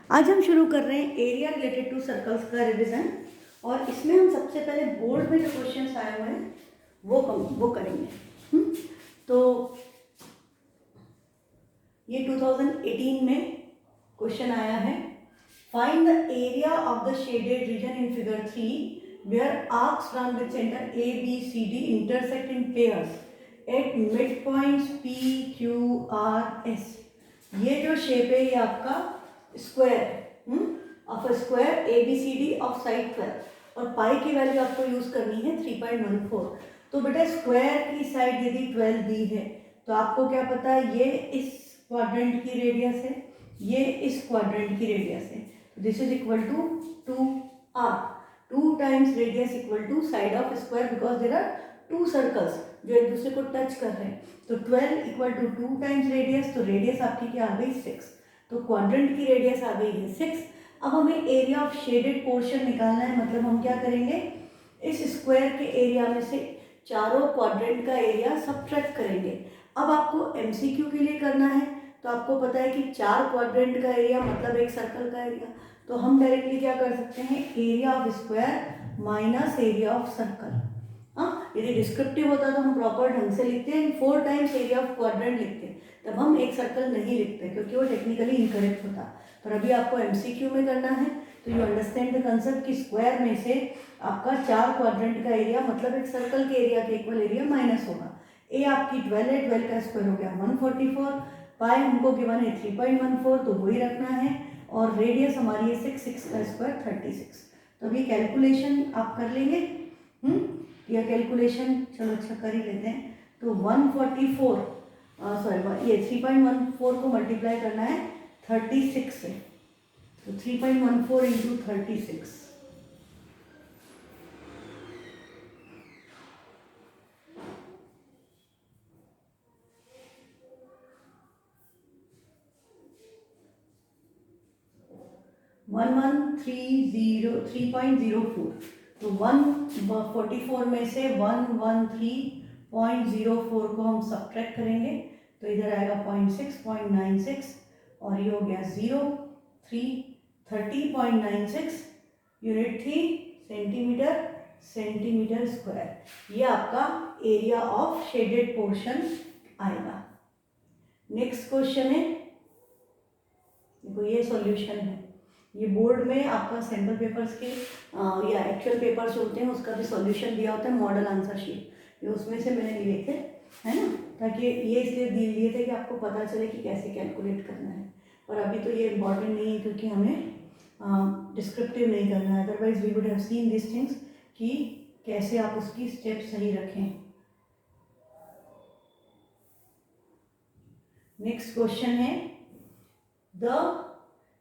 आज हम शुरू कर रहे हैं एरिया रिलेटेड टू सर्कल्स का रिवीजन। और इसमें हम सबसे पहले बोर्ड में जो क्वेश्चंस आए हुए हैं वो करेंगे। तो ये 2018 में क्वेश्चन आया है, find the area of the shaded region in figure 3 where arcs run with centre A B C D intersect in pairs at midpoints P Q R S. ये जो शेप है ये आपका square of a square A B C D of side 12 और पाई की value आपको use करनी है 3.14। तो बेटा स्क्वायर की साइड यदि 12 दी है तो आपको क्या पता है, ये इस क्वाड्रेंट की रेडियस है, ये इस क्वाड्रेंट की रेडियस है। This is equal to 2r, 2 times radius equal to side of square because there are 2 circles जो एक दूसरे को टच कर रहे हैं। तो 12 इक्वल टू 2 टाइम्स रेडियस, तो रेडियस आपकी क्या आ गई 6। तो क्वाड्रेंट की रेडियस आ गई है 6। अब हमें एरिया ऑफ शेडेड पोर्शन निकालना है, मतलब हम क्या करेंगे, इस स्क्वायर के एरिया में से चारों क्वाड्रेंट का एरिया सबट्रैक्ट करेंगे। अब आपको एमसीक्यू के लिए करना है, तो आपको पता है कि 4 क्वाड्रेंट का एरिया मतलब एक सर्कल का एरिया। तो हम डायरेक्टली क्या कर सकते हैं, area of square minus area of circle. हाँ, यदि डिस्क्रिप्टिव होता तो हम प्रॉपर ढंग से लिखते हैं, 4 टाइम्स एरिया ऑफ क्वाड्रेंट लिखते हैं, तब हम एक सर्कल नहीं लिखते क्योंकि वो टेक्निकली इनकरेक्ट होता। पर अभी आपको एमसीक्यू में करना है, तो यू अंडरस्टैंड द कंसेप्ट कि स्क्वायर में से आपका 4 क्वाड्रेंट का एरिया मतलब एक सर्कल के एरिया के इक्वल एरिया माइनस होगा। ए आपकी 12 है, 12 का स्क्वायर हो गया 144, पाई हमको गिवन है 3.14 तो वही रखना है, और रेडियस हमारी है 6, 6 का स्क्वायर 36। तो अभी कैलकुलेशन आप कर लेंगे। यह कैलकुलेशन चलो अच्छा कर ही लेते हैं। तो 144 सॉरी ये 3.14 को मल्टीप्लाई करना है 36 से, तो 3.14 इंटू 36 3.04। तो 144 में से 113.04 को हम सब्ट्रैक्ट करेंगे तो इधर आएगा 0.6, और ये हो गया 30.96 यूनिट थी सेंटीमीटर स्क्वायर। ये आपका एरिया ऑफ शेडेड पोर्शन आएगा। नेक्स्ट क्वेश्चन है, देखो ये सॉल्यूशन है। ये बोर्ड में आपका सैम्पल पेपर्स के या एक्चुअल पेपर्स होते हैं उसका भी सॉल्यूशन दिया होता है, मॉडल आंसर शीट, ये उसमें से मैंने लिए थे, है ना, ताकि ये इसलिए दिए थे कि आपको पता चले कि कैसे कैलकुलेट करना है। पर अभी तो ये इम्पॉर्टेंट नहीं है क्योंकि हमें डिस्क्रिप्टिव नहीं करना है, otherwise we would have seen this things कि कैसे आप उसकी स्टेप सही रखें। नेक्स्ट क्वेश्चन है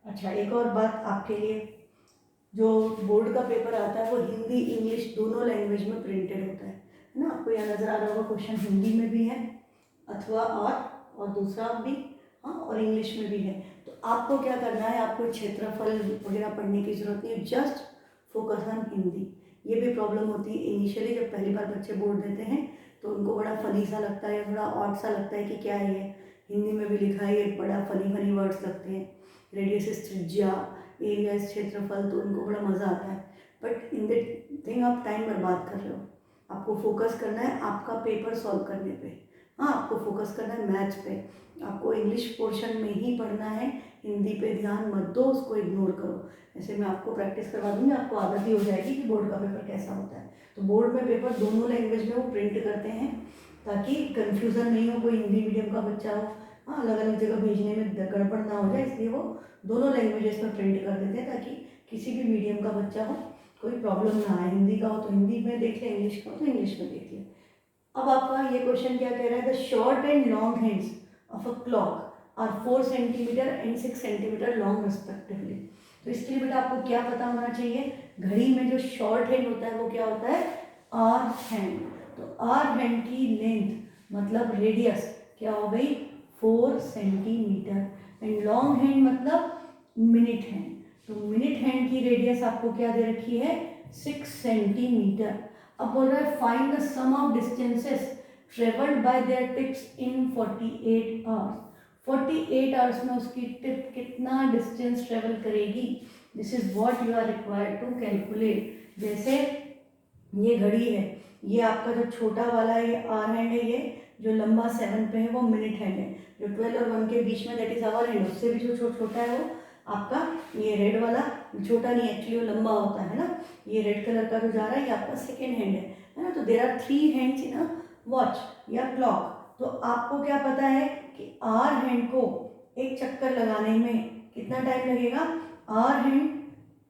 अच्छा एक और बात आपके लिए, जो बोर्ड का पेपर आता है वो हिंदी इंग्लिश दोनों लैंग्वेज में प्रिंटेड होता है ना। आपको यहाँ नज़र आ रहा होगा क्वेश्चन हिंदी में भी है अथवा और दूसरा भी, हाँ, और इंग्लिश में भी है। तो आपको क्या करना है, आपको क्षेत्रफल वगैरह पढ़ने की जरूरत नहीं है, जस्ट फोकस ऑन हिंदी। ये भी प्रॉब्लम होती है इनिशियली, जब पहली बार बच्चे बोर्ड देते हैं तो उनको बड़ा फनी सा लगता है, थोड़ा ऑड सा लगता है कि क्या है ये, हिंदी में भी लिखा है, ये बड़ा फनी वर्ड्स लगते हैं, रेडियस त्रिज्या, एरिया क्षेत्रफल, तो उनको बड़ा मज़ा आता है। बट इन द थिंग आप टाइम बर्बाद कर रहे हो। आपको फोकस करना है आपका पेपर सॉल्व करने पे, हाँ, आपको फोकस करना है मैथ्स पे। आपको इंग्लिश पोर्शन में ही पढ़ना है, हिंदी पे ध्यान मत दो, उसको इग्नोर करो। ऐसे मैं आपको प्रैक्टिस करवा दूँगी, आपको आदत ही हो जाएगी कि बोर्ड का पेपर कैसा होता है। तो बोर्ड में पेपर दोनों लैंग्वेज में वो प्रिंट करते हैं ताकि कन्फ्यूज़न नहीं हो, कोई हिंदी मीडियम का बच्चा हो, हाँ, अलग अलग जगह भेजने में गड़बड़ ना हो जाए, इसलिए वो दोनों लैंग्वेजेस में प्रिंट कर देते हैं ताकि किसी भी मीडियम का बच्चा हो कोई प्रॉब्लम ना आए। हिंदी का हो तो हिंदी में देख ले, इंग्लिश का हो तो इंग्लिश में देख ले। अब आपका ये क्वेश्चन क्या कह रहा है, the short and long hands of a clock are 4 centimetre and 6 centimetre long respectively. तो इसके लिए बेटा आपको क्या पता होना चाहिए, घड़ी में जो शॉर्ट हैंड होता है वो क्या होता है, आर हैंड। तो आर हैंड की लेंथ मतलब रेडियस क्या हो गई 4 सेंटीमीटर, एंड लॉन्ग हैंड मतलब मिनट हैंड। तो मिनट हैंड की रेडियस आपको क्या दे रखी है 6 सेंटीमीटर। अब बोल रहा है find the sum of distances travelled by their tips in 48 hours. 48 hours में उसकी टिप कितना डिस्टेंस ट्रेवल करेगी, this is what you are required to calculate. जैसे ये घड़ी है, ये आपका जो छोटा वाला ये आर हैंड है, ये जो लंबा 7 पे है वो मिनट हैंड है, जो 12 और 1 के बीच में दैट इज आवर हैंड, उससे भी जो छोटा है वो आपका ये रेड वाला, छोटा नहीं एक्चुअली वो लंबा होता है ना, ये रेड कलर का जो जा रहा है ये आपका सेकेंड हैंड है ना। तो there are 3 hands in a watch या क्लॉक। तो आपको क्या पता है कि आर हैंड को एक चक्कर लगाने में कितना टाइम लगेगा, आर हैंड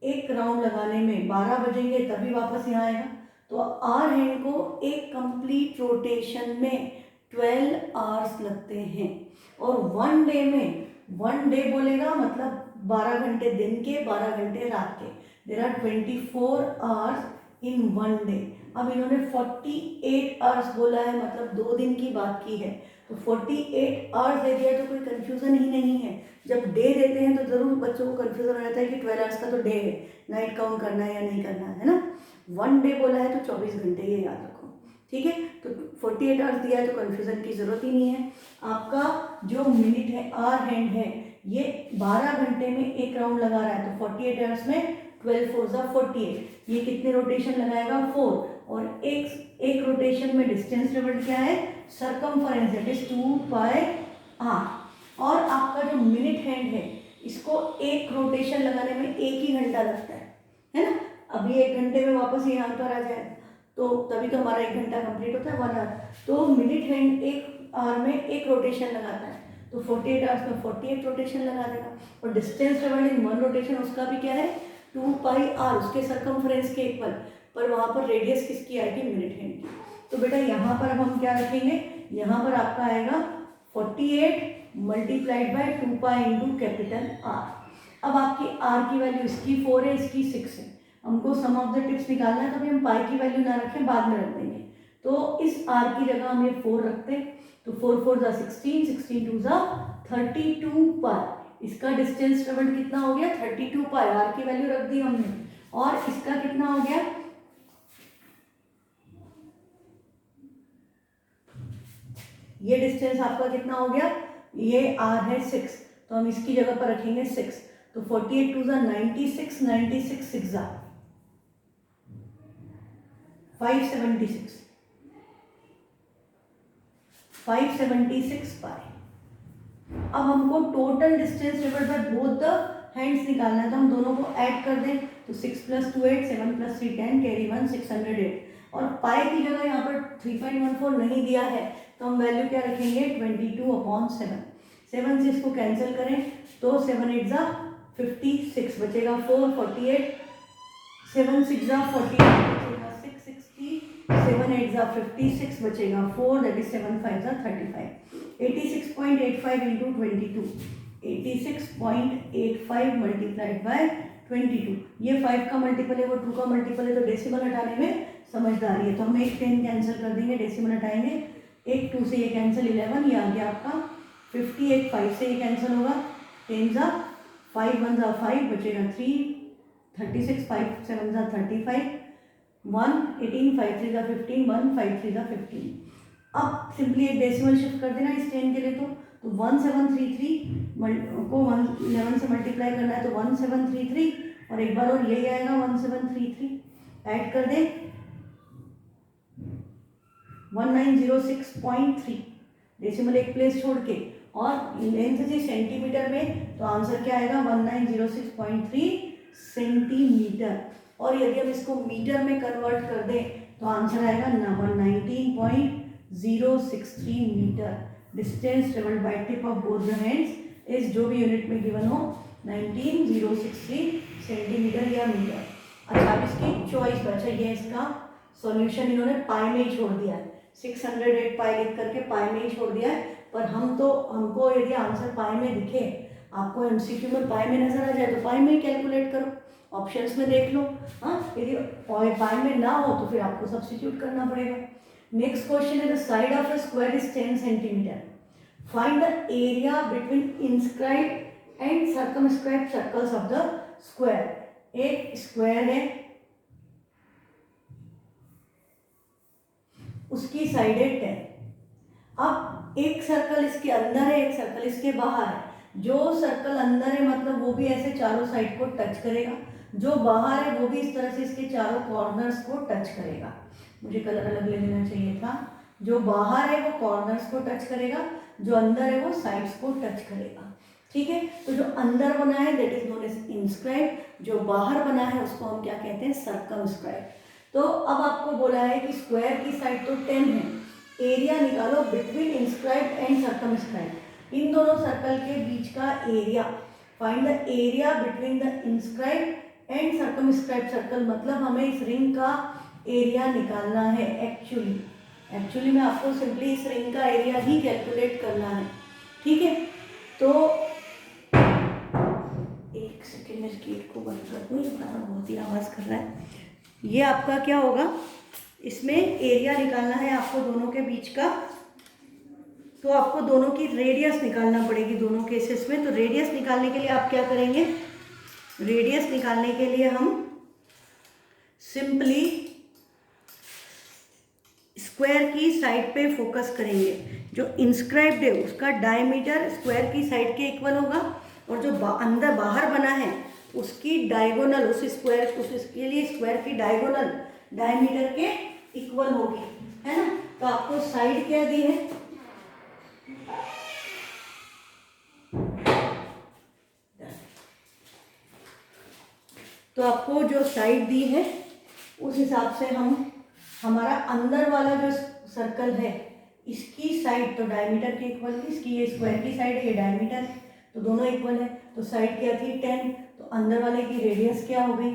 एक राउंड लगाने में 12 बजेंगे तभी वापस यहाँ आएगा। तो आर हैंड को एक कंप्लीट रोटेशन में 12 आवर्स लगते हैं। और 1 डे में, 1 डे बोलेगा मतलब 12 घंटे दिन के, 12 घंटे रात के, there are 24 hours in 1 day. अब इन्होंने 48 आवर्स बोला है, मतलब 2 दिन की बात की है, तो 48 आवर्स दे दिया तो कोई कंफ्यूजन ही नहीं है। जब डे देते हैं तो ज़रूर बच्चों को कंफ्यूजन रहता है कि 12 आवर्स का तो डे है, नाइट काउंट करना है या नहीं करना है ना। 1 डे बोला है तो 24 घंटे, ये याद रखो, ठीक है। तो 48 आवर्स दिया है तो कंफ्यूजन की ज़रूरत ही नहीं है। आपका जो मिनट है, आर हैंड है, ये 12 घंटे में एक राउंड लगा रहा है, तो 48 आवर्स में 12 4 ज़ा 48, ये कितने रोटेशन लगाएगा 4, और एक रोटेशन में डिस्टेंस ट्रेवल्ड क्या है, circumference, that is 2 pi r. और आपका जो मिनट हैंड है, इसको एक रोटेशन लगाने में 1 ही घंटा लगता है ना। अभी 1 घंटे में वापस यहाँ पर आ जाए तो तभी तो हमारा 1 घंटा कंप्लीट होता है, 1 आवर। तो मिनट हैंड एक आवर में एक रोटेशन लगाता है, तो 48 आवर्स में 48 रोटेशन लगा देगा। और डिस्टेंस ट्रेवल्ड इन 1 रोटेशन, उसका भी क्या है 2 पाई आर, उसके सरकमफरेंस के इक्वल, पर वहाँ पर रेडियस किसकी आएगी, मिनट हैंड की। तो बेटा यहाँ पर अब हम क्या रखेंगे, यहाँ पर आपका आएगा 48 multiplied by 2 pi into capital R. अब आपकी आर की वैल्यू, इसकी 4 है, इसकी 6 है, हमको सम ऑफ द टिप्स निकालना है, तो अभी हम पाई की वैल्यू ना रखें, बाद में रख देंगे। तो इस आर की जगह हम ये 4 रखते हैं, तो 4 4 ज़ा 16, 16 2 ज़ा 32 पाई। इसका डिस्टेंस ट्रेवल्ड कितना हो गया 32 पाई, आर की वैल्यू रख दी हमने। और इसका कितना हो गया, ये डिस्टेंस आपका कितना हो गया, ये आर है 6, तो हम इसकी जगह पर रखेंगे 6, तो 48 2 ज़ा 96, 96 6 ज़ा 576, 576 पाई। अब हमको total distance travelled by both the hands निकालना है, तो हम दोनों को ऐड कर दें, तो 6 + 2 8, 7 + 3 10, कैरी 1 608। और पाई की जगह यहाँ पर 3.14 नहीं दिया है, तो हम वैल्यू क्या रखेंगे 22/7। 7 से इसको कैंसिल करें तो 7 8 ज़ा 56 बचेगा 4, 48 7 6 ज़ा 48 बचेगा 660, 7 8 ज़ा 56 बचेगा 4, दैट इज 7 5 ज़ा 35। 86.85 इंटू 22, 86.85 मल्टीप्लाइड बाय 22, ये 5 का मल्टीपल है, वो 2 का मल्टीपल है, तो डेसिमल हटाने में समझदारी है। तो हम एक 10 कैंसिल कर देंगे, डेसिमल हटाएंगे, एक 2 से ये कैंसिल 11, ये आ गया आपका 50, एक 5 से ये कैंसिल होगा, 10 ज़ा 5 1 ज़ा 5 बचेगा 3, 36 5 7 ज़ा 35, 1 18 5 3 ज़ा 15, 1 5 3 ज़ा 15। अब सिंपली एक डेसिमल शिफ्ट कर देना इस 10 के लिए, तो 1733 को 11 से मल्टीप्लाई करना है, तो 1733, और एक बार और यही आएगा 1733, ऐड कर दे 1906.3, डेसिमल एक प्लेस छोड़ के, और लेंथ थी सेंटीमीटर में, तो आंसर क्या आएगा 1906.3 सेंटीमीटर। और यदि हम इसको मीटर में कन्वर्ट कर दें तो आंसर आएगा 19.063 metre. Distance travelled by tip of both the hands is, जो भी यूनिट में गिवन हो, 19.063 सेंटीमीटर या मीटर। अच्छा, अब इसकी चॉइस बचा, ये इसका सॉल्यूशन इन्होंने पाई में ही छोड़ दिया है, 608 पाई लिख करके पाई में ही छोड़ दिया है। पर हमको यदि आंसर पाई में दिखे, आपको एमसीक्यू में पाई में नजर आ जाए तो पाई में ही कैलकुलेट करो, ऑप्शंस में देख लो। हाँ, यदि पाई में ना हो तो फिर आपको सब्स्टिट्यूट करना पड़ेगा। नेक्स्ट क्वेश्चन है, the side of a square is 10 centimetre, find the area between inscribed and circumscribed circles of the square. एक स्क्वायर है, उसकी साइड है 10। अब एक सर्कल इसके अंदर है, एक सर्कल इसके बाहर है। जो सर्कल अंदर है मतलब वो भी ऐसे चारों साइड को टच करेगा, जो बाहर है वो भी इस तरह से इसके चारों कॉर्नर्स को टच करेगा। मुझे कलर अलग ले लेना चाहिए था। जो बाहर है वो कॉर्नर्स को टच करेगा, जो अंदर है वो साइड्स को टच करेगा। ठीक है, तो जो अंदर बना है that is known as inscribe, जो बाहर बना है उसको हम क्या कहते हैं, सर्कमस्क्राइब। तो अब आपको बोला है कि स्क्वायर की साइड तो 10 है, एरिया निकालो बिटवीन इंस्क्राइब एंड सर्कमस्क्राइब। इन दोनों सर्कल के बीच का area, find the area between the inscribe and circumscribe circle, मतलब हमें इस रिंग का एरिया निकालना है। एक्चुअली में आपको सिंपली इस रिंग का एरिया ही कैलकुलेट करना है। ठीक है, तो एक सेकेंड में गेट को बंद कर दूँ, ये बहुत ही आवाज़ कर रहा है। ये आपका क्या होगा, इसमें एरिया निकालना है आपको दोनों के बीच का, तो आपको दोनों की रेडियस निकालना पड़ेगी दोनों केसेस में। तो रेडियस निकालने के लिए आप क्या करेंगे, रेडियस निकालने के लिए हम सिंपली स्क्वायर की साइड पे फोकस करेंगे। जो इंस्क्राइब्ड है उसका डायमीटर स्क्वायर की साइड के इक्वल होगा, और जो अंदर बाहर बना है उसकी डायगोनल, उस स्क्वायर, उसके लिए स्क्वायर की डायगोनल डायमीटर के इक्वल होगी, है ना। तो आपको साइड क्या दी है, तो आपको जो साइड दी है उस हिसाब से हम हमारा अंदर वाला जो सर्कल है इसकी साइड तो डायमीटर के इक्वल थी, इसकी ये स्क्वायर की साइड है, ये डायमीटर है, तो दोनों इक्वल है। तो साइड क्या थी 10, तो अंदर वाले की रेडियस क्या हो गई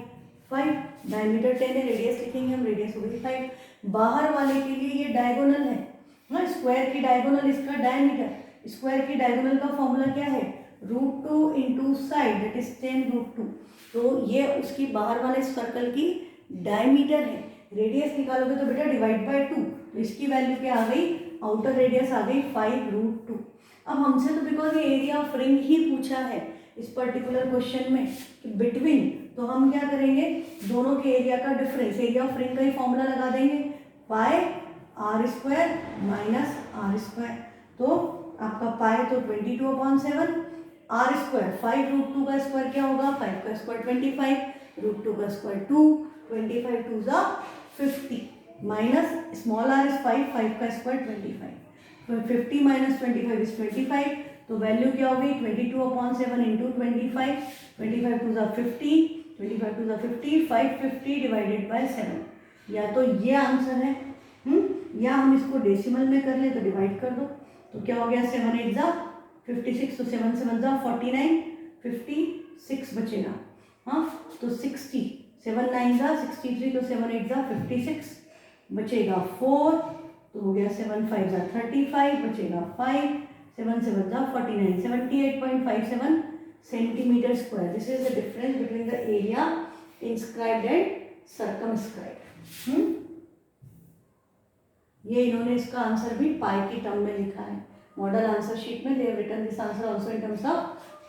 5, डायमीटर 10 है, रेडियस लिखेंगे हम, रेडियस हो गई 5। बाहर वाले के लिए ये डायगोनल है ना, स्क्वायर की डायगोनल इसका डायमीटर, स्क्वायर की डायगोनल का फॉर्मूला क्या है, √2 इंटू साइड दैट इज 10√2। तो ये उसकी बाहर वाले सर्कल की डायमीटर है। रेडियस निकालोगे तो बेटा डिवाइड बाय 2, तो इसकी वैल्यू क्या आ गई, आउटर रेडियस आ गई 5√2। अब हमसे तो बिकॉज ये एरिया ऑफ रिंग ही पूछा है इस पर्टिकुलर क्वेश्चन में कि बिटवीन, तो हम क्या करेंगे, दोनों के एरिया का डिफरेंस, एरिया ऑफ रिंग का ही फॉर्मूला लगा देंगे, पाई r² माइनस r²। तो आपका पाई तो 22/7, r², 5√2 का स्क्वायर क्या होगा, 5 का स्क्वायर 25, √2 का स्क्वायर 2, 25 2 जा 50, माइनस स्मॉल r इज 5, 5 का स्क्वायर 25, तो 50 माइनस 25 इज 25, तो वैल्यू क्या हो गई 22/7 इंटू 25, 25 2 जा 50, 25 2 जा 50, 550 डिवाइडेड बाय 7। या तो ये आंसर है, या हम इसको डेसिमल में कर ले तो डिवाइड कर दो, तो क्या हो गया 7 8 जा 56, तो 7 7 जा 49, 56 बचेगा, हाँ तो 60, 7 9 जा 63, तो 7 8 जा 56 बचेगा 4, तो हो गया 7 5 जा 35 बचेगा 5, 7 7 जा 49, 78.57 centimetre square. This is the difference between the area inscribed and circumscribed. ये इन्होंने इसका आंसर भी पाई की टर्म में लिखा है, मॉडल आंसर शीट में they have written this answer also in terms of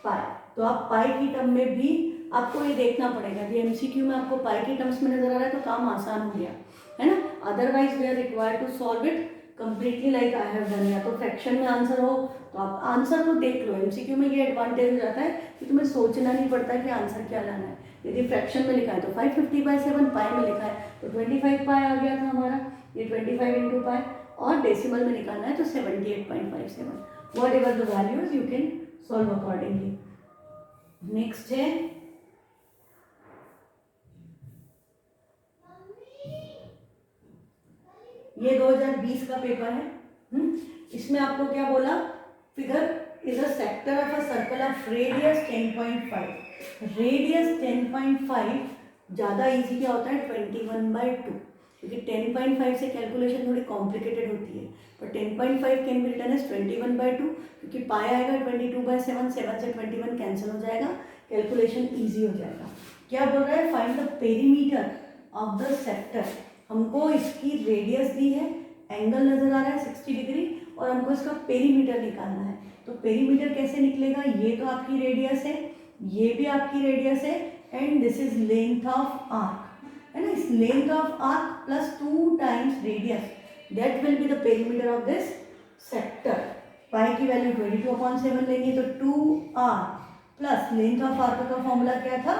pi. तो आप पाई की टर्म में भी आपको ये देखना पड़ेगा कि एमसीक्यू में आपको पाई की टर्म्स में नजर आ रहा है तो काम आसान हो गया, है ना। Otherwise we are required to solve it completely like I have done, या तो फ्रैक्शन में आंसर हो तो आप आंसर को देख लो। एमसीक्यू में ये एडवांटेज हो जाता है कि तुम्हें सोचना नहीं पड़ता कि आंसर क्या लाना है। यदि फ्रैक्शन में लिखा है तो 550/7, पाई में लिखा है तो 25 पाई आ गया था हमारा, ये 25 इंटू पाई, और डेसिमल में निकालना है तो 78.57। What ever the values you can solve accordingly. Next है ये 2020 का पेपर है। इसमें आपको क्या बोला, figure is a sector of a circle of radius 10.5। Radius 10.5 ज़्यादा इजी क्या होता है 21/2, क्योंकि 10.5 से कैलकुलेशन थोड़ी कॉम्प्लिकेटेड होती है, पर 10.5 कैन बी रिटन एज 21/2, क्योंकि पाई आएगा 22/7, 7 से 21 कैंसिल हो जाएगा, कैलकुलेशन ईजी हो जाएगा। क्या बोल रहा है, find the perimeter of the sector. हमको इसकी रेडियस दी है, एंगल नजर आ रहा है 60 डिग्री, और हमको इसका पेरीमीटर निकालना है। तो पेरीमीटर कैसे निकलेगा, ये तो आपकी रेडियस है, ये भी आपकी रेडियस है, and this is length of arc, है ना। इस length of arc plus 2 times radius, that will be the perimeter of this sector. Pi की वैल्यू 22/7 लेंगे तो 2r plus length of arc का फॉर्मूला क्या था,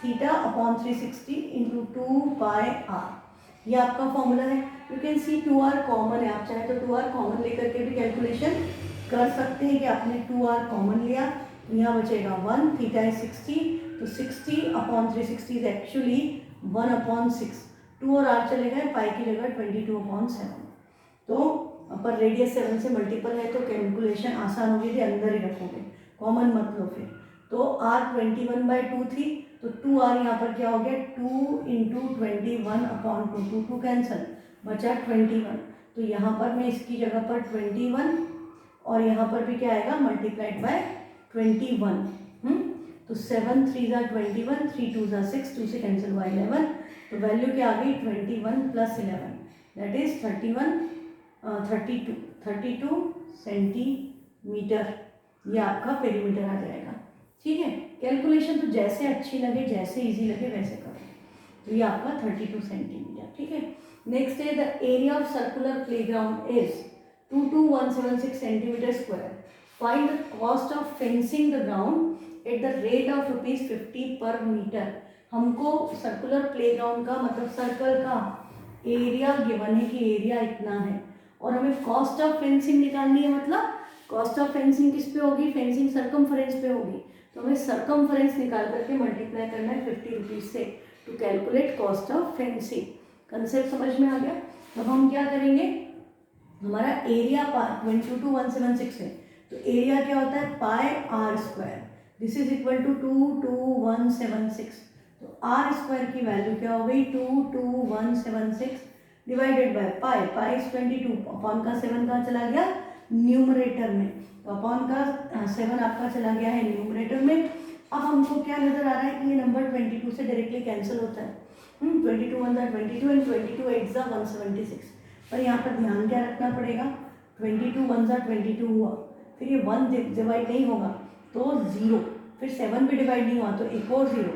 θ/360 इंटू 2πr, ये आपका फॉर्मूला है। You can see 2r common है, आप चाहे तो 2r कॉमन लेकर के भी कैलकुलेशन कर सकते हैं कि आपने 2r कॉमन लिया, तो यहाँ बचेगा 1, थीटा इज 60, तो 60/360 इज एक्चुअली 1/6, 2 और r चले गए, पाई की जगह 22/7, तो पर रेडियस 7 से मल्टीपल है तो कैलकुलेशन आसान होगी यदि अंदर ही रखोगे, कॉमन मत लो फिर। तो r 21/2 थी, तो 2r यहाँ पर क्या हो गया, 2 इंटू 21/2, 2 कैंसल, बचा 21, तो यहाँ पर मैं इसकी जगह पर 21 और यहाँ पर भी क्या आएगा मल्टीप्लाइड बाय 21, तो 7 3 ज़ा 21, 3 2 ज़ा 6, 2 से कैंसिल हुआ 11, तो वैल्यू क्या आ गई 21 प्लस 11 दैट इज 32 सेंटीमीटर, ये आपका पेरीमीटर आ जाएगा। ठीक है, कैलकुलेशन तो जैसे अच्छी लगे, जैसे इजी लगे वैसे करो, तो ये आपका 32 सेंटीमीटर। ठीक है, नेक्स्ट है the area of circular playground is 22176 centimetre square, find the cost of fencing the ground at the rate of ₹50 पर मीटर। हमको सर्कुलर प्लेग्राउंड का मतलब सर्कल का एरिया गिवन है कि एरिया इतना है और हमें कॉस्ट ऑफ फेंसिंग निकालनी है, मतलब कॉस्ट ऑफ फेंसिंग किस पे होगी, फेंसिंग सर्कमफरेंस पे होगी, तो हमें सर्कमफरेंस निकाल करके मल्टीप्लाई करना है 50 रुपीज़ से to calculate cost of fencing. Concept समझ में आ गया। अब हम क्या करेंगे, हमारा एरिया 22176 है, तो एरिया क्या होता है pi are square, this is equal to 22176, तो आर स्क्वायर की वैल्यू क्या हो गई 22176 divided by pi, pi is 22, upon का 7 कहाँ चला गया न्यूमरेटर में, तो अपॉन का 7 आपका चला गया है न्यूमरेटर में। अब हमको क्या नजर आ रहा है कि ये नंबर 22 से डायरेक्टली कैंसिल होता है, 22 1 ज़ा 22 एंड 22 8 ज़ा 176, पर यहाँ पर ध्यान क्या रखना पड़ेगा, 22 1 ज़ा 22 हुआ, फिर ये 1 डिवाइड नहीं होगा तो 0, फिर 7 भी डिवाइड नहीं हुआ तो एक और 0,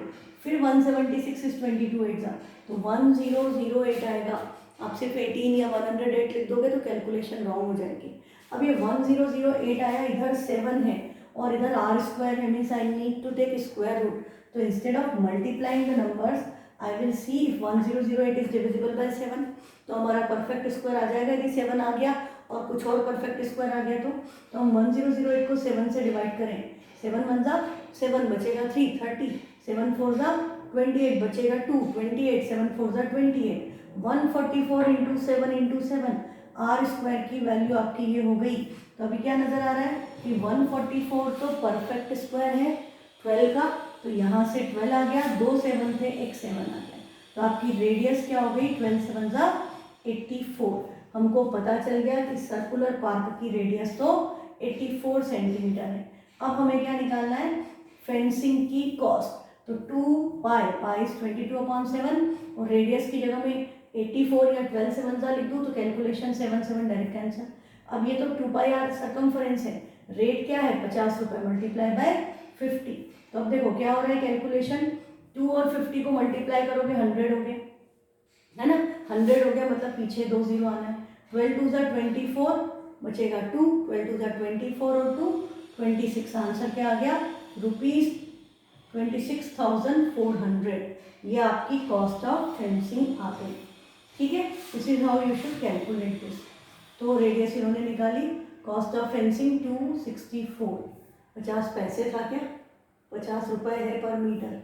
फिर 176 इज 22 8 ज़ा, तो 1008 आएगा। आप सिर्फ 18 या 108 लिख दोगे तो कैलकुलेशन रॉन्ग हो जाएगी। अब ये 1008 आया, इधर 7 है और इधर आर स्क्वायर है, means I need to take square root, तो instead of multiplying the numbers I will see if 1008 is divisible by 7, तो हमारा परफेक्ट स्क्वायर आ जाएगा यदि 7 आ गया और कुछ और परफेक्ट स्क्वायर आ गया तो हम 1008 को 7 से डिवाइड करें, 7 1 ज़ा 7 बचेगा 3 30, 7 4 ज़ा 28 बचेगा 2 28, 7 4 ज़ा 28, 144 इंटू 7 इंटू 7, आर स्क्वायर की वैल्यू आपकी ये हो गई। तो अभी क्या नज़र आ रहा है कि 144 तो परफेक्ट स्क्वायर है 12 का, तो यहाँ से 12 आ गया, 2 7 थे, एक 7 आ गया, तो आपकी रेडियस क्या हो गई 12 7 ज़ा 84। हमको पता चल गया कि सर्कुलर पार्क की रेडियस तो 84 सेंटीमीटर है। अब हमें क्या निकालना है, फेंसिंग की कॉस्ट, तो 2 पाई, पाई इज 22/7 और रेडियस की जगह में 84 या 12 7 ज़ा लिख दूँ तो कैलकुलेशन 7 7 डायरेक्ट आंसर। अब ये तो 2 पाई आर सर्कमफरेंस है, रेट क्या है 50 रुपये मल्टीप्लाई बाय 50, तो अब देखो क्या हो रहा है कैलकुलेशन, 2 और 50 को मल्टीप्लाई करोगे 100 हो गया, है ना, 100 हो गया मतलब पीछे 2 0 आना है, 12 2 ज़ा 24 बचेगा 2, 12 2 ज़ा 24 और 2 26, आंसर क्या आ गया ₹26,400, ये आपकी कॉस्ट ऑफ फेंसिंग आ गई। ठीक है, this is how you should calculate this. तो रेडियस इन्होंने निकाली, कॉस्ट ऑफ फेंसिंग 264, 50 पैसे था क्या, 50 रुपये है पर मीटर,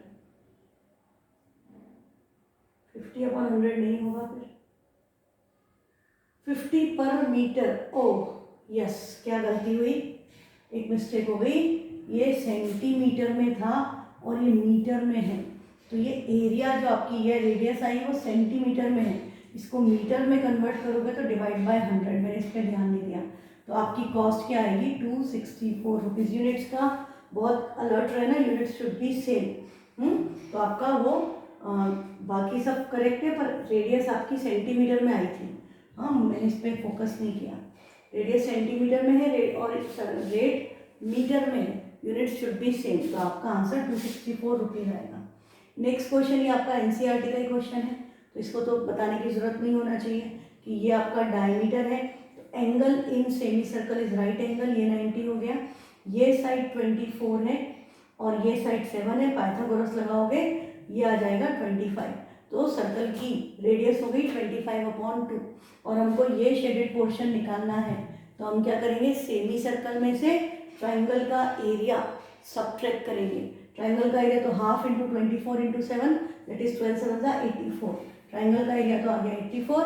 50/100 नहीं होगा, फिर 50 पर मीटर। ओह यस, क्या गलती हुई, एक मिस्टेक हो गई, ये सेंटीमीटर में था और ये मीटर में है, तो ये एरिया जो आपकी ये रेडियस आई वो सेंटीमीटर में है, इसको मीटर में कन्वर्ट करोगे तो डिवाइड बाय 100, मैंने इस पर ध्यान नहीं दिया, तो आपकी कॉस्ट क्या आएगी 264 रुपीज़। यूनिट्स का बहुत अलर्ट रहना, यूनिट्स शुड बी सेम। तो आपका वो बाकी सब करेक्ट है पर रेडियस आपकी सेंटीमीटर में आई थी, हाँ मैंने इस पर फोकस नहीं किया, रेडियस सेंटीमीटर में है और रेट मीटर में है, यूनिट शुड बी सेम, तो आपका आंसर 264 रुपीज़ आएगा। नेक्स्ट क्वेश्चन ये आपका एनसीईआरटी का ही क्वेश्चन है, तो इसको तो बताने की ज़रूरत नहीं होना चाहिए कि ये आपका डायमीटर है, तो angle in semi circle is right angle, ये 90 हो गया, ये साइड 24 है और ये साइड 7 है, पाइथागोरस लगाओगे ये आ जाएगा 25। तो सर्कल की रेडियस हो गई 25/2 और हमको ये शेडेड पोर्शन निकालना है। तो हम क्या करेंगे, सेमी सर्कल में से ट्राइंगल का एरिया सब्ट्रैक्ट करेंगे। ट्राइंगल का एरिया तो half into 24 into 7 that is 12 7 84। Triangle का एरिया तो आ गया 84।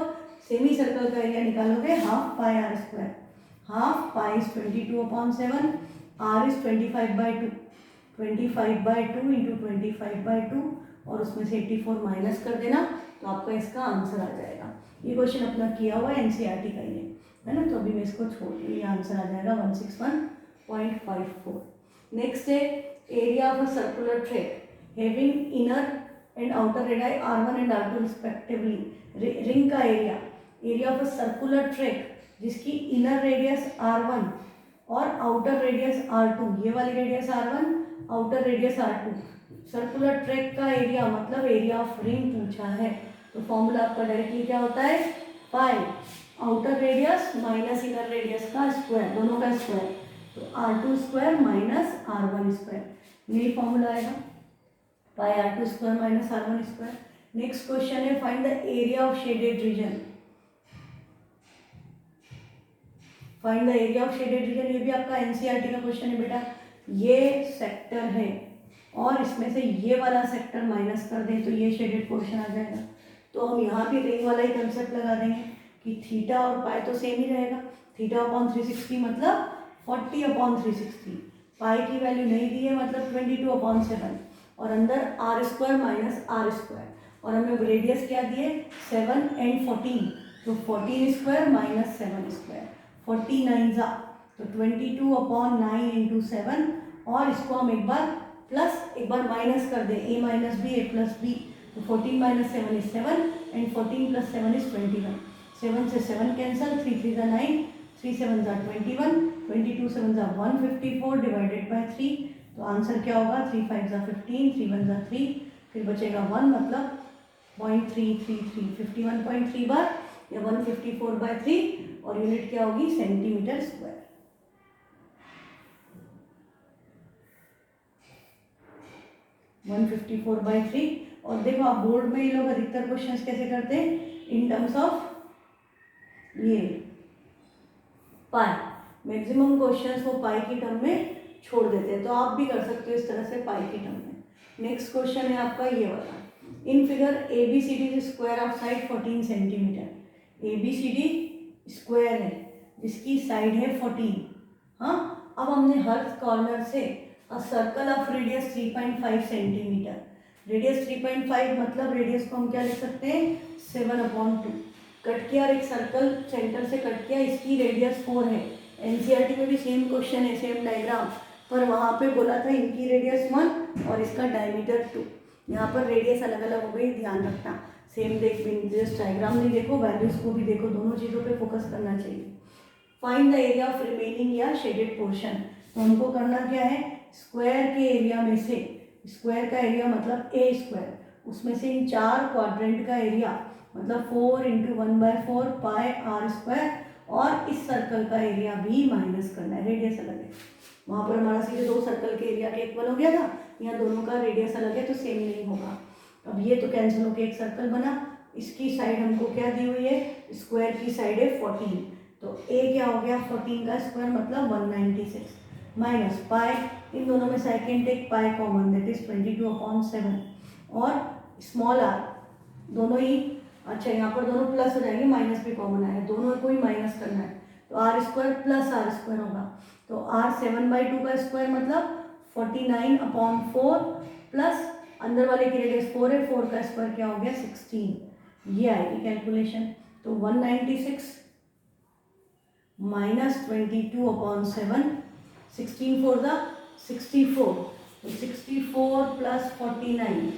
सेमी सर्कल का एरिया निकालोगे half pi are square, half pi is 22/7, r is 25/2, 25/2 into 25/2 और उसमें से 84 माइनस कर देना तो आपका इसका आंसर आ जाएगा। ये क्वेश्चन अपना किया हुआ है एनसीईआरटी का ही है ना, तो अभी मैं इसको छोड़ दूँ, ये आंसर आ जाएगा 161.54। नेक्स्ट है area of a circular track having inner and outer radii R1 and R2 respectively. Ring का area of a circular track जिसकी इनर रेडियस R1 और आउटर रेडियस R2, ये वाली radius R1, outer radius R2। Circular track का area मतलब area of ring पूछा है, तो फॉर्मूला आपका डायरेक्टली क्या होता है, pi outer radius minus inner radius का स्क्वायर, दोनों का स्क्वायर, तो R2 square minus R1 square, यही फॉर्मूला आएगा, pi R2 square minus R1 square. Next question है find the area of shaded region. Find the area of shaded region, ये भी आपका एनसीईआरटी का क्वेश्चन है बेटा। ये सेक्टर है और इसमें से ये वाला सेक्टर माइनस कर दें तो ये शेडेड पोर्शन आ जाएगा। तो हम यहाँ भी रिंग वाला ही कंसेप्ट लगा देंगे कि थीटा और पाई तो सेम ही रहेगा, थीटा/360 मतलब 40/360, पाई की वैल्यू नहीं दी है मतलब 22/7 और अंदर R square minus R square और हमें रेडियस क्या दिए 7 एंड 14, तो 14 स्क्वायर माइनस 7 स्क्वायर, 49 जा तो 22/9 इंटू 7 और इसको हम एक बार प्लस एक बार माइनस कर दें, a minus b a plus b, तो 14 minus 7 is 7 and 14 plus 7 is 21। 7 से 7 कैंसल, 3 3 9, 3 7 21, 22 7 154 डिवाइडेड बाय 3, तो आंसर क्या होगा 3 5 15, 3 1 3, फिर बचेगा 1 मतलब 0.333, 51.3 बार या 154/3 और यूनिट क्या होगी सेंटीमीटर स्क्वायर। 154/3 और देखो आप बोर्ड में ये लोग अधिकतर क्वेश्चंस कैसे करते हैं इन टर्म्स ऑफ ये पाई, मैक्सिमम क्वेश्चंस वो पाई की टर्म में छोड़ देते हैं, तो आप भी कर सकते हो इस तरह से पाई की टर्म में। नेक्स्ट क्वेश्चन है आपका ये वाला, in figure ABCD square of side 14 centimetre. ABCD square है जिसकी साइड है 14। हाँ, अब हमने हर कॉर्नर से circle of radius 3.5 centimetre, radius 3.5 मतलब रेडियस को हम क्या लिख सकते हैं 7/2, कट किया और एक सर्कल सेंटर से कट किया, इसकी रेडियस 4 है। एनसीईआरटी में भी सेम क्वेश्चन है, सेम डायग्राम, पर वहाँ पे बोला था इनकी रेडियस 1 और इसका डायमीटर 2, यहाँ पर रेडियस अलग अलग हो गई, ध्यान रखना। सेम देख जस्ट डायग्राम नहीं देखो, वैल्यूज को भी देखो, दोनों चीज़ों पे फोकस करना चाहिए। Find the area of remaining या शेडेड पोर्शन, तो हमको करना क्या है, स्क्वायर के एरिया में से, स्क्वायर का एरिया मतलब ए स्क्वायर, उसमें से इन 4 क्वाड्रेंट का एरिया मतलब 4 इंटू 1/4 पाई आर स्क्वायर और इस सर्कल का एरिया भी माइनस करना है, रेडियस अलग है। वहाँ पर हमारा सीधे 2 सर्कल के एरिया के इक्वल हो गया था, यहाँ दोनों का रेडियस अलग है तो सेम नहीं होगा। अब ये तो कैंसिल होकर एक सर्कल बना, इसकी साइड हमको क्या दी हुई है, स्क्वायर की साइड है 14, तो ए क्या हो गया 14 का स्क्वायर मतलब 196 माइनस पाई, इन दोनों में second take pi common that is 22/7 और स्मॉल आर दोनों ही, अच्छा यहाँ पर दोनों प्लस हो जाएंगे, माइनस भी कॉमन आएगा, दोनों को ही माइनस करना है, तो r square plus r square होगा, तो आर 7/2 का स्क्वायर मतलब 49/4 प्लस अंदर वाले की रेडियस 4 है, 4 का स्क्वायर क्या हो गया 16, ये आएगी कैलकुलेशन। तो 196 माइनस 22/7, 16 4 ज़ा 64, तो 64 प्लस 49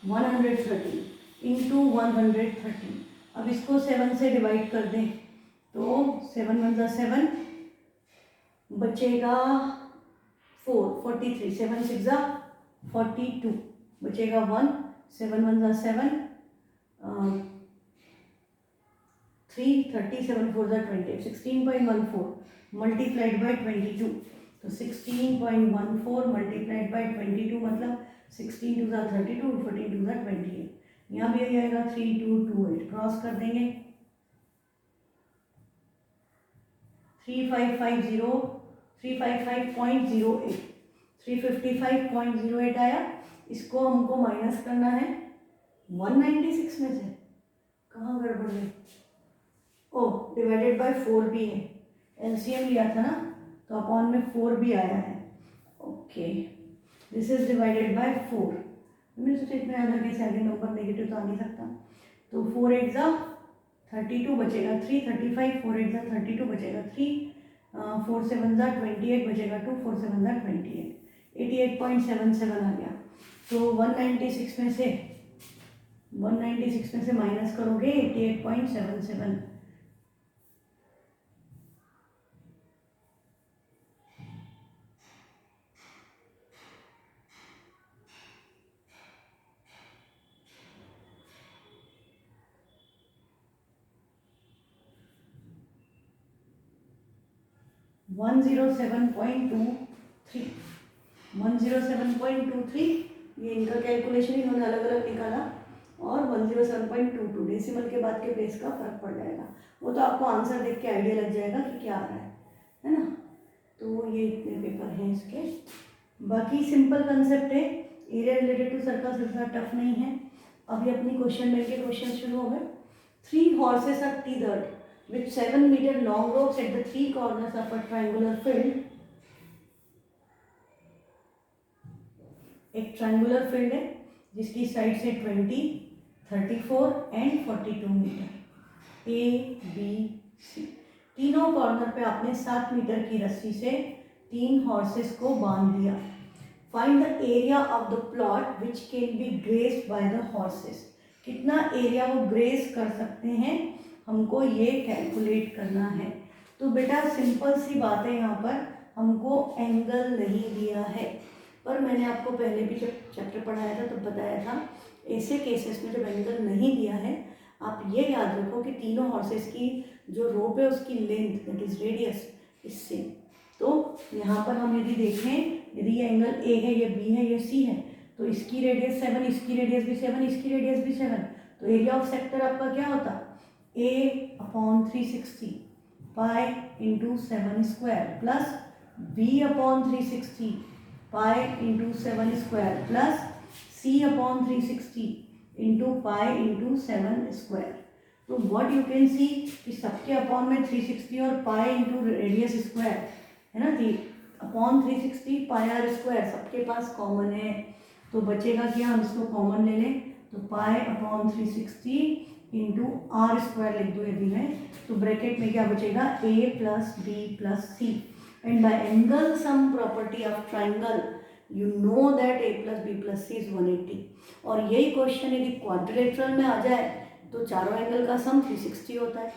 130 इंटू 130। अब इसको 7 से डिवाइड कर दें तो 7 1 ज़ा 7 बचेगा 4 43, 7 6 ज़ा 42 बचेगा 1, 7 1 ज़ा 7, 337 4 28, 16.14 मल्टीप्लाइड बाई 22, तो 16.14 मल्टीप्लाइड बाई 22 मतलब 16 2 32, 14 2 28, यहाँ भी यही आएगा 3228, क्रॉस कर देंगे 3550 355.08, 355.08 आया। इसको हमको माइनस करना है 196 में से, कहाँ गड़बड़ है, ओ डिवाइडेड बाय 4 भी है, एलसीएम लिया था ना तो अपॉन में 4 भी आया है। Okay, this is divided by 4, मैंने सोचा इतना याद रखे सेकंड नंबर नेगेटिव तो आ नहीं सकता, तो 4 8 जा 32 बचेगा 3, 35 4 8 जा 32 बचेगा 3, 4 7 जा 28 बचेगा 2, 4 7 जा 28, 88.77 आ गया। तो 196 में से माइनस करोगे 88.77, 107.23, 107.23, ये इनका कैलकुलेशन इन्होंने अलग अलग निकाला, और 107.22 डेसिमल के बाद के बेस का फर्क पड़ जाएगा, वो तो आपको आंसर देख के आइडिया लग जाएगा कि क्या आ रहा है ना। तो ये इतने पेपर हैं इसके, बाकी सिंपल कंसेप्ट है, एरिया रिलेटेड टू सर्कल से ज़्यादा टफ नहीं है। अभी अपनी क्वेश्चन में के क्वेश्चन शुरू हो गए। 3 horses are tethered with 7 meter long ropes at the 3 corners of a triangular field। एक ट्रायंगुलर फील्ड है जिसकी साइड से 20, 34 and 42 metre, A B C, तीनों कॉर्नर पे आपने 7 मीटर की रस्सी से 3 हॉर्सेस को बांध दिया। Find the area of the plot which can be graced by the horses, कितना एरिया वो ग्रेस कर सकते हैं, हमको ये कैलकुलेट करना है। तो बेटा सिंपल सी बात है, यहाँ पर हमको एंगल नहीं दिया है, पर मैंने आपको पहले भी जब चैप्टर पढ़ाया था तो बताया था ऐसे केसेस में जब एंगल नहीं दिया है आप ये याद रखो कि तीनों हॉर्सेस की जो रोप है उसकी लेंथ दैट इज रेडियस इससे, तो यहाँ पर हम यदि देखें, यदि ये एंगल ए है, ये बी है, ये सी है, तो इसकी रेडियस 7, इसकी रेडियस भी 7, इसकी रेडियस भी 7, तो एरिया ऑफ सेक्टर आपका क्या होता, A/360 pi into 7 square plus B/360 pi into 7 square plus C/360 into pi into 7 square. तो व्हाट यू कैन सी कि सबके अपॉन में 360 और पाई इंटू रेडियस स्क्वायर है ना, अपॉन 360 पाई आर स्क्वायर सबके पास कॉमन है, तो बचेगा क्या, हम इसको कॉमन ले लें, तो pi upon 360 into r square लिख दो यदि मैं, तो ब्रैकेट में क्या बचेगा, a plus b plus c, and by angle sum property of triangle you know that a plus b plus c is 180। और यही क्वेश्चन यदि क्वाड्रिलेटरल में आ जाए तो चारों एंगल का सम 360 होता है,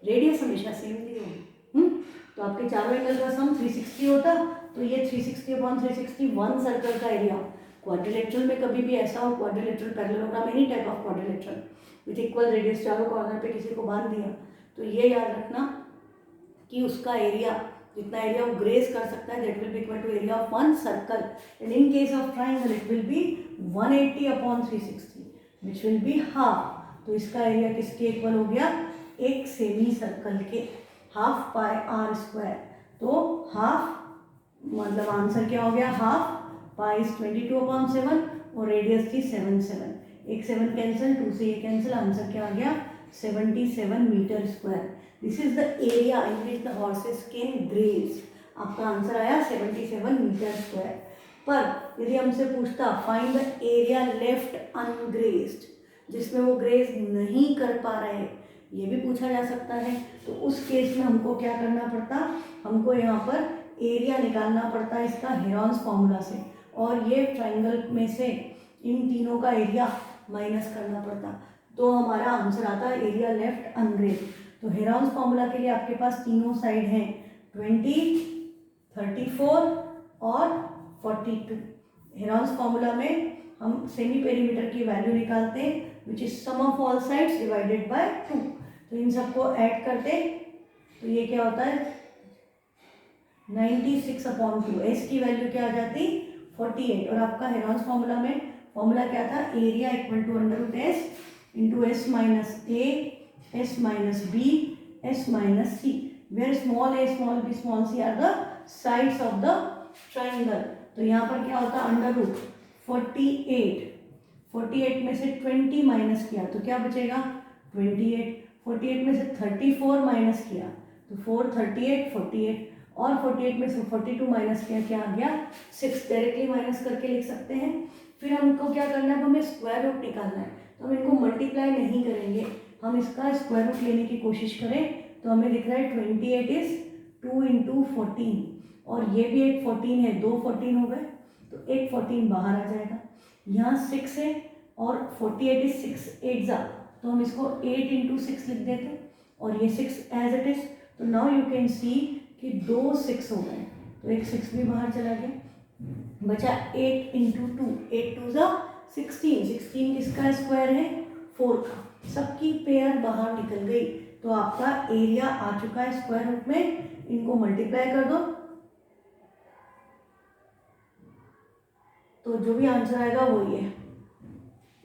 रेडियस हमेशा सेम दी होगी, तो आपके चारों एंगल का सम 360 होता, तो ये 360/360 1 सर्कल का एरिया। क्वाड्रिलेटरल में कभी भी ऐसा हो, quadrilateral parallelogram any type of quadrilateral with equal radius, चारों कॉर्नर पे किसी को बांध दिया, तो ये याद रखना कि उसका एरिया जितना एरिया वो ग्रेस कर सकता है that will be equal to area of 1 circle, and in case of triangle it will be 180/360 which will be half. तो इसका एरिया किसके इक्वल हो गया, एक सेमी सर्कल के, हाफ पाई आर स्क्वायर, तो हाफ मतलब आंसर क्या हो गया, हाफ पाई इज 22/7 और रेडियस थी 7 7, एक 7 कैंसिल, 2 से ये कैंसिल, आंसर क्या आ गया 77 metre square. This is the area in which the horses can graze, आपका आंसर आया 77 मीटर स्क्वायर। पर यदि हमसे पूछता find the area left ungrazed, जिसमें वो ग्रेज नहीं कर पा रहे, ये भी पूछा जा सकता है, तो उस केस में हमको क्या करना पड़ता, हमको यहाँ पर एरिया निकालना पड़ता इसका हेरॉन्स फॉर्मूला से, और ये ट्राइंगल में से इन तीनों का एरिया माइनस करना पड़ता, तो हमारा आंसर आता है एरिया लेफ्ट अनग्रेज्ड। तो हेरॉन्स फॉर्मूला के लिए आपके पास तीनों साइड हैं 20, 34 और 42। हेरॉन्स फॉर्मूला में हम सेमी पेरीमीटर की वैल्यू निकालते हैं which is sum of all sides divided by 2। तो इन सबको ऐड करते तो ये क्या होता है 96/2। एस की वैल्यू क्या आ जाती 48। और आपका हेरॉन्स फॉर्मूला में फॉर्मूला क्या था area equal to √s into s minus a s minus b s minus c, where small a small b small c are the sides of the triangle. तो यहाँ पर क्या होता √48, 48 में से 20 माइनस किया तो क्या बचेगा 28, 48 में से 34 माइनस किया तो 4 38 48 और 48 में से 42 माइनस किया क्या आ गया 6। डायरेक्टली माइनस करके लिख सकते हैं। फिर हमको क्या करना है, हमें स्क्वायर रूट निकालना है। तो हम इनको मल्टीप्लाई नहीं करेंगे, हम इसका स्क्वायर रूट लेने की कोशिश करें तो हमें दिख रहा है 28 इज 2 × 14 और ये भी एक 14 है, 2 14 हो गए तो एक 14 बाहर आ जाएगा। यहाँ 6 है और 48 इज 6 8 जा, तो हम इसको 8 × 6 लिख देते और ये 6 एज इट इज। तो नाउ यू कैन सी कि 2 6 हो गए तो एक 6 भी बाहर चला गया, बचा 8 × 2, 8 2 जा 16, 16 किसका स्क्वायर है 4 का, सबकी पेयर बाहर निकल गई। तो आपका एरिया आ चुका है स्क्वायर रूट में। इनको मल्टीप्लाई कर दो तो जो भी आंसर आएगा वही है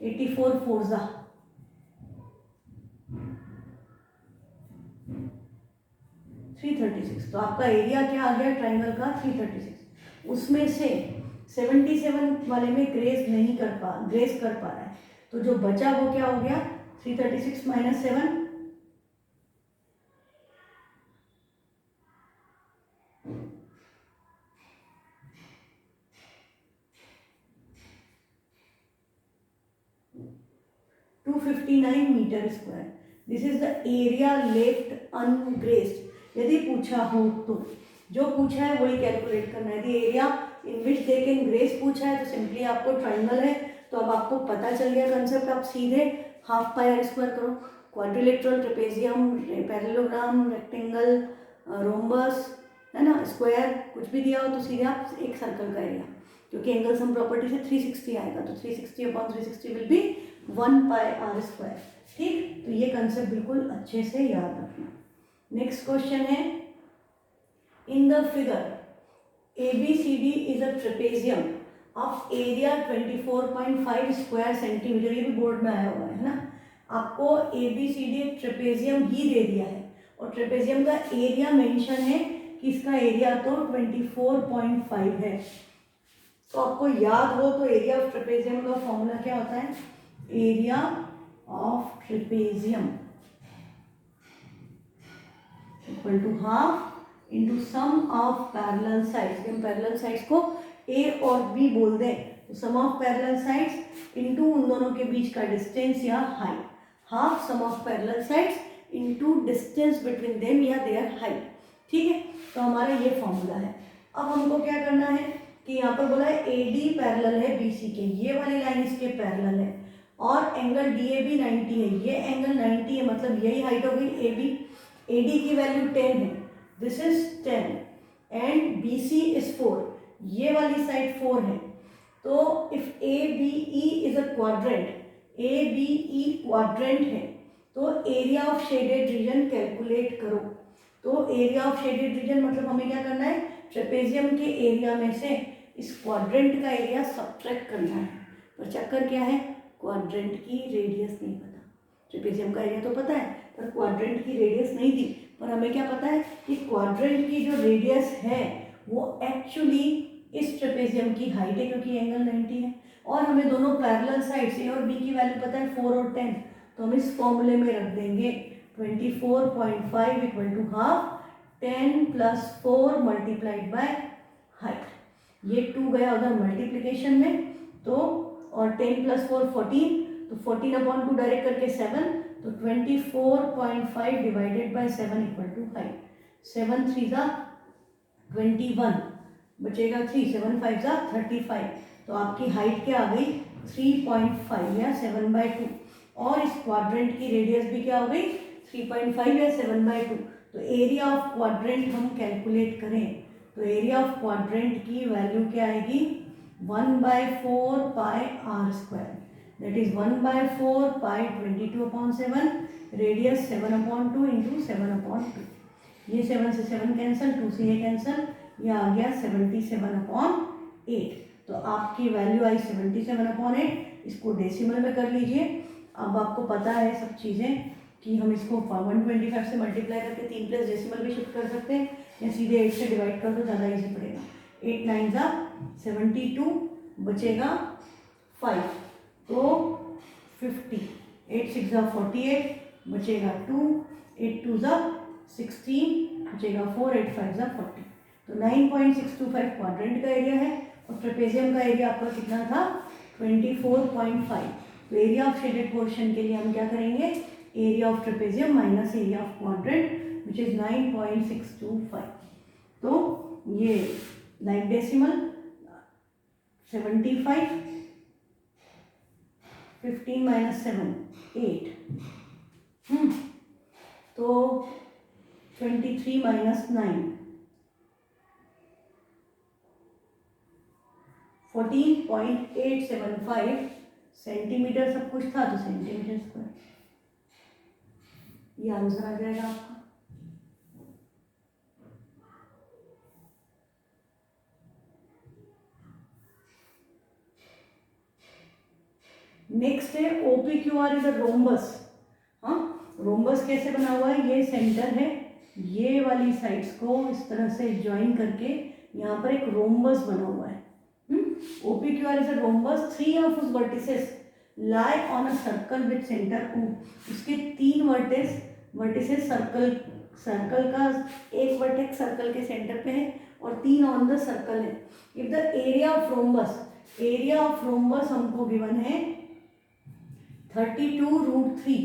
84 4 जा 336। तो आपका एरिया क्या आ गया ट्राइंगल का 336। उसमें से 77 वाले में ग्रेस कर पा रहा है, तो जो बचा वो क्या हो गया 336 minus 7 259 metre square. This is the area left ungrazed. यदि पूछा हो तो जो पूछा है वही कैलकुलेट करना है। यदि area in which they can grace पूछा है तो सिंपली आपको ट्राइंगल है तो अब आपको पता चल गया कंसेप्ट, आप सीधे हाफ पाई आर स्क्वायर करो। Quadrilateral, trapezium, parallelogram, rectangle, rhombus है ना, स्क्वायर कुछ भी दिया हो तो सीधे आप एक सर्कल का एरिया, क्योंकि एंगल सम प्रॉपर्टी से 360 आएगा तो 360/360 will be 1 pi are square. ठीक, तो ये कंसेप्ट बिल्कुल अच्छे से याद रखना। नेक्स्ट क्वेश्चन है, in the figure ABCD is a trapezium of area 24.5 square centimetre. ये भी बोर्ड में आया हुआ है ना, आपको ABCD एक ट्रेपेजियम ही दे दिया है और ट्रेपेजियम का एरिया मेंशन है कि इसका एरिया तो 24.5 है। तो आपको याद हो तो एरिया ऑफ ट्रेपेजियम का फॉर्मूला क्या होता है, area of trapezium equal to half into sum of parallel sides. हम पैरेलल साइड्स को ए और बी बोल दें तो sum of parallel sides into उन दोनों के बीच का डिस्टेंस या height, half sum of parallel sides into distance between them या देयर हाइट। ठीक है, तो हमारा ये फॉर्मूला है। अब हमको क्या करना है कि यहाँ पर बोला है AD पैरेलल है BC के, ये वाली लाइन इसके पैरेलल है और एंगल DAB 90 है, ये एंगल 90 है, मतलब यही हाइट हो गई AB। AD की वैल्यू 10 है, this is 10 and BC is 4, ये वाली साइड 4 है। तो if ABE is a quadrant, ABE quadrant है तो area of shaded reason calculate करो। तो एरिया ऑफ शेडेड रीजन मतलब हमें क्या करना है, ट्रेपेजियम के एरिया में से इस क्वाड्रेंट का एरिया सब्ट्रैक्ट करना है। पर चक्कर क्या है, क्वाड्रेंट की रेडियस नहीं पता। ट्रेपेजियम का एरिया तो पता है पर क्वाड्रेंट की रेडियस नहीं दी। पर हमें क्या पता है कि क्वाड्रेंट की जो रेडियस है वो एक्चुअली इस ट्रेपेजियम की हाइट है क्योंकि एंगल 90 है और हमें दोनों पैरेलल साइड्स ए और बी की वैल्यू पता है 4 और 10। तो हम इस फॉर्मूले में रख देंगे 24.5 equal to half 10 + 4 multiplied by height. ये 2 गया उधर मल्टीप्लिकेशन में तो, और 10 + 4 14, तो 14/2 डायरेक्ट करके 7, तो 24.5 divided by 7 equal to height. 7 3 जा 21, बचेगा 3, 7 5 जा 35। तो आपकी हाइट क्या आ गई 3.5 या 7/2 और इस क्वाड्रेंट की रेडियस भी क्या हो गई 3.5 या 7/2। तो एरिया ऑफ क्वाड्रेंट हम कैलकुलेट करें तो एरिया ऑफ क्वाड्रेंट की वैल्यू क्या आएगी 1/4 pi are square, that is 1/4 pi 22/7 radius 7/2 into 7/2, ये 7 से 7 कैंसिल, 2 से ये कैंसिल, ये आ गया 77/8। तो आपकी वैल्यू आई 77/8। इसको डेसिमल में कर लीजिए। अब आपको पता है सब चीज़ें कि हम इसको 125 से मल्टीप्लाई करके 3 प्लस डेसिमल भी शिफ्ट कर सकते हैं, या सीधे 8 से डिवाइड कर दो, ज़्यादा ईजी पड़ेगा। 8 9 जा 72, बचेगा 5, तो 50, 8 6 जा 48, बचेगा 2, 8 2 जा 16, बचेगा 4, 8 5 जा 40। तो 9.625 क्वाड्रेंट का एरिया है, और ट्रेपेजियम का एरिया आपका कितना था 24.5। तो एरिया ऑफ शेडेड पोर्शन के लिए हम क्या करेंगे, area of trapezium minus area of quadrant which is 9.625। तो ये लाइक डेसिमल 75, 15 माइनस 7 8, तो 23 माइनस 9 14.875 सेंटीमीटर, सब कुछ था तो सेंटीमीटर स्क्वायर, ये आंसर आ जाएगा आपका। नेक्स्ट है OPQR इज अ रोम्बस। हाँ, रोम्बस कैसे बना हुआ है, ये सेंटर है, ये वाली साइड्स को इस तरह से ज्वाइन करके यहाँ पर एक रोम्बस बना हुआ है। OPQR is a rhombus, 3 of its vertices lie on a circle with center O। इसके 3 वर्टिसेस सर्कल का एक वर्टेक्स सर्कल के सेंटर पे है और 3 ऑन द सर्कल है। If the area of rhombus हमको गिवन है 32√3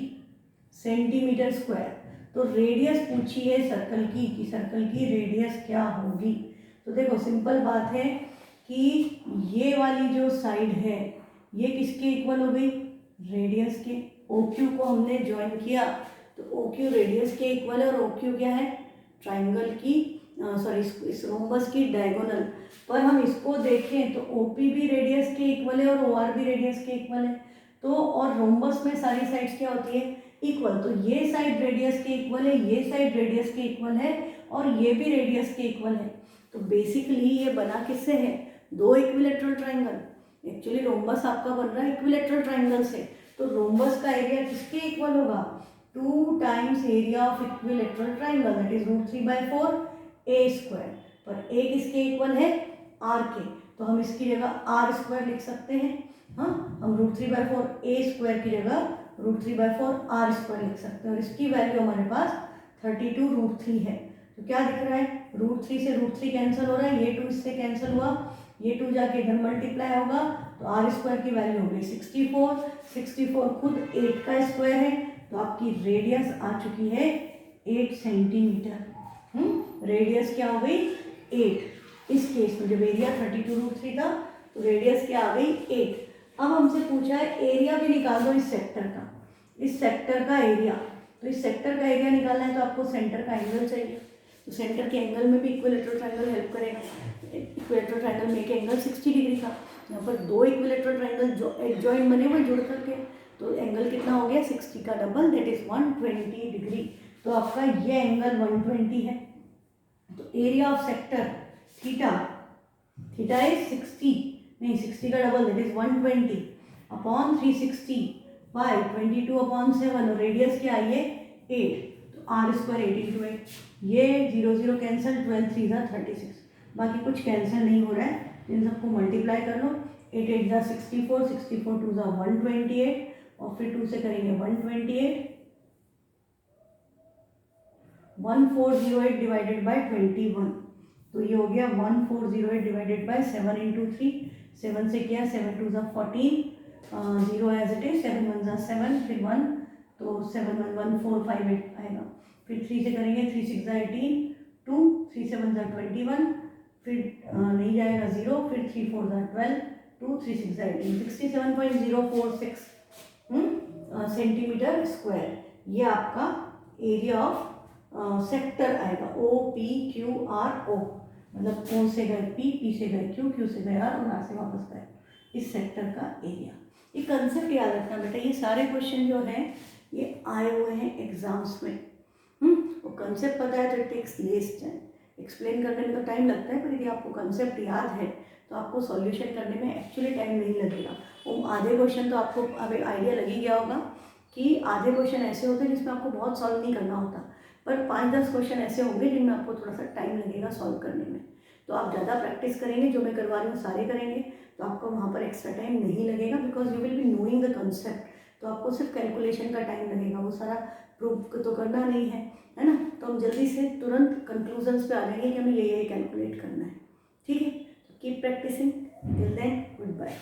सेंटीमीटर स्क्वायर। तो रेडियस पूछी है सर्कल की, कि सर्कल की रेडियस क्या होगी। तो देखो सिंपल बात है कि ये वाली जो साइड है ये किसके इक्वल हो गई, रेडियस के। OQ को हमने ज्वाइन किया तो OQ रेडियस के इक्वल है, और OQ क्या है, ट्राइंगल की इस रोम्बस की डायगोनल। पर हम इसको देखें तो OP भी रेडियस के इक्वल है और OR भी रेडियस के इक्वल है। तो और रोम्बस में सारी साइड्स क्या होती है, इक्वल। तो ये साइड रेडियस के इक्वल है, ये साइड रेडियस के इक्वल है, और ये भी रेडियस के इक्वल है। तो बेसिकली ये बना किससे है, 2 इक्विलेटरल ट्राइंगल। एक्चुअली रोम्बस आपका बन रहा है इक्विलेटरल ट्राइंगल से। तो रोम्बस का एरिया किसके इक्वल होगा, 2 times area of equilateral triangle, that is √3/4 a²। पर a किसके इक्वल है, r के। तो हम इसकी जगह r² लिख सकते हैं। हाँ, हम √3/4 a² की जगह √3/4 r² लिख सकते हैं, और इसकी वैल्यू हमारे पास 32√3 है। तो क्या दिख रहा है, √3 से √3 कैंसिल हो रहा है, ये 2 इससे कैंसिल हुआ, ये 2 जाके इधर मल्टीप्लाई होगा, तो r² की वैल्यू हो गई 64 खुद 8 का स्क्वायर है। तो आपकी रेडियस आ चुकी है 8 सेंटीमीटर। रेडियस क्या हो गई 8। इस केस में जब एरिया 32√3 था तो रेडियस क्या आ गई 8। अब हमसे पूछा है एरिया भी निकाल दो इस सेक्टर का, इस सेक्टर का एरिया। तो इस सेक्टर का एरिया निकालना है तो आपको सेंटर का एंगल चाहिए। तो सेंटर के एंगल में भी इक्विलेटरल ट्रायंगल हेल्प करेगा। इक्विलेटरल ट्रायंगल में एक एंगल 60 डिग्री था, यहाँ पर 2 इक्विलेटरल ट्रायंगल जो एडजॉइंट बने हुए जुड़ करके, तो एंगल कितना हो गया 60 का डबल, दैट इज 120 डिग्री। तो आपका ये एंगल 120 है। तो area of sector theta is 60 का double, that is 120 upon 360 by 22/7, और रेडियस क्या आई है 8। तो r² 8 × 8, ये 0 0 कैंसिल, 12 3 जा 36, बाकी कुछ कैंसिल नहीं हो रहा है, इन सबको मल्टीप्लाई कर लो। 8 8 जा 64, 64 2 जा 128, और फिर 2 से करेंगे 128, 1408 डिवाइडेड बाई 21। तो ये हो गया 1408 डिवाइडेड बाई 7 × 3, 7 से किया 7 2 जा 14, 0 एज इट इज, 7 1 जा 7, फिर 1, तो 7 1 1 4 5 8 आएगा। फिर 3 से करेंगे 3 6 जा 18, 2 3 7 जा 21, फिर नहीं जाएगा 0, फिर 3 4 जा 12, 2 3 6 जा 18, 67.046 सेंटीमीटर स्क्वायर। ये आपका एरिया ऑफ सेक्टर आएगा OPQRO, मतलब O से गए P से गए Q से गए R, और R से वापस गए, इस सेक्टर का एरिया। ये कंसेप्ट याद रखना बेटा। ये सारे क्वेश्चन जो हैं ये आए हुए हैं एग्जाम्स में। वो कंसेप्ट पता है तो it takes less time, explain करने में तो टाइम लगता है, पर यदि आपको कंसेप्ट याद है तो आपको सॉल्यूशन करने में एक्चुअली टाइम नहीं लगेगा। वो आधे क्वेश्चन तो आपको अब आइडिया लग ही गया होगा कि आधे क्वेश्चन ऐसे होते हैं जिसमें आपको बहुत सॉल्व नहीं करना होता, पर 5-10 क्वेश्चन ऐसे होंगे जिनमें आपको थोड़ा सा टाइम लगेगा सॉल्व करने में। तो आप ज़्यादा प्रैक्टिस करेंगे, जो मैं करवा रही हूँ सारे करेंगे, तो आपको वहाँ पर एक्स्ट्रा टाइम नहीं लगेगा, because you will be knowing the concept. तो आपको सिर्फ कैलकुलेशन का टाइम लगेगा, वो सारा प्रूव तो करना नहीं है ना। तो हम जल्दी से तुरंत कंक्लूजन्स पे आ जाएंगे कि हमें ये कैलकुलेट करना है। ठीक है, तो keep practising, till then good bye.